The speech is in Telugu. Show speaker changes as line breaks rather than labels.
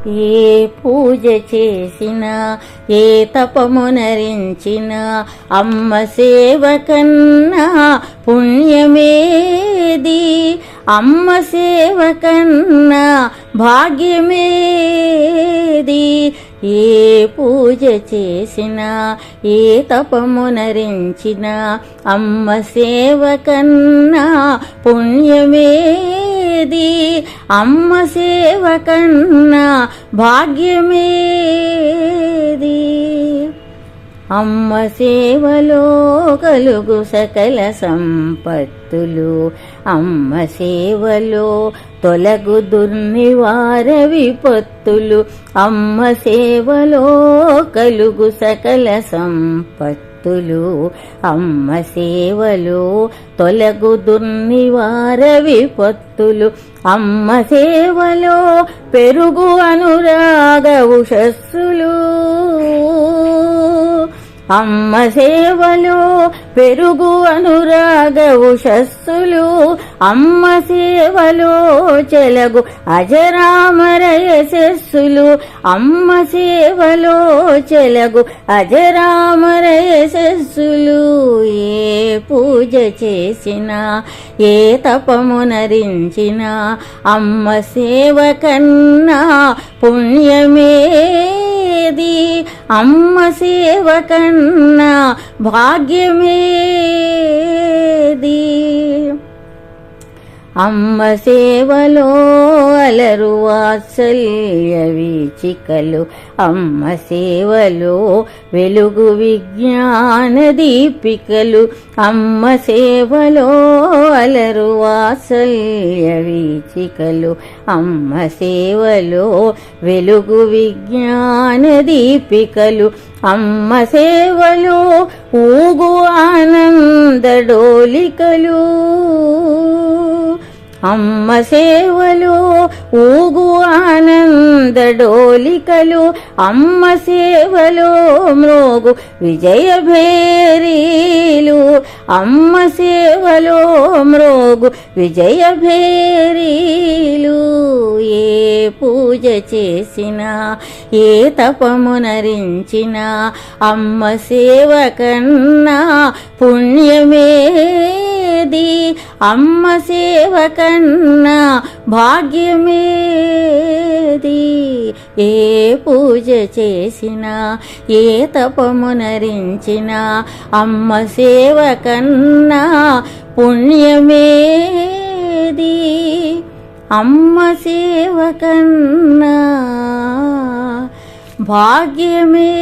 ఏ పూజ చేసినా ఏ తపమునరించినా అమ్మ సేవ కన్నా పుణ్యమేది, అమ్మ సేవ కన్నా భాగ్యమేది. ఏ పూజ చేసినా ఏ తపమునరించినా అమ్మ సేవ కన్నా పుణ్యమేది, అమ్మ సేవ కన్నా భాగ్యమేది. అమ్మ సేవలో కలుగు సకల సంపత్తులు, అమ్మ సేవలో తొలగు దుర్నివార విపత్తులు. అమ్మ సేవలో కలుగు సకల సంపత్తులు, అమ్మ సేవలో తొలగు దుర్నివార విపత్తులు. అమ్మ సేవలో పెరుగు అనురాగ ఉషస్సులు, అమ్మ సేవలో పెరుగు అనురాగ ఉషస్సులు. అమ్మ సేవలో చెలగు అజరామర యశస్సులు, అమ్మ సేవలో చెలగు అజరామర యశస్సులు. ఏ పూజ చేసినా ఏ తపమునరించినా అమ్మ సేవ కన్నా పుణ్యమేది, అమ్మ సేవ కన్నా భాగ్యమేది. అమ్మ సేవలో అలరు వాత్సల్య వీచికలు, అమ్మ సేవలో వెలుగు విజ్ఞాన దీపికలు. అమ్మ సేవలో అలరు వాత్సల్య వీచికలు, అమ్మ సేవలో వెలుగు విజ్ఞాన దీపికలు. అమ్మ సేవలో ఊగు ఆనంద డోలికలు, అమ్మ సేవలో ఊగు ఆనంద డోలికలు. అమ్మ సేవలో మ్రోగు విజయ భేరీలు, అమ్మ సేవలో మ్రోగు విజయ భేరీలు. ఏ పూజ చేసినా ఏ తపమునరించినా అమ్మ సేవ కన్నా పుణ్యమేది, అమ్మ సేవ కన్నా భాగ్యమేది. ఏ పూజ చేసినా ఏ తపమునరించినా అమ్మ సేవ కన్నా పుణ్యమేది, అమ్మ సేవ కన్నా భాగ్యమే.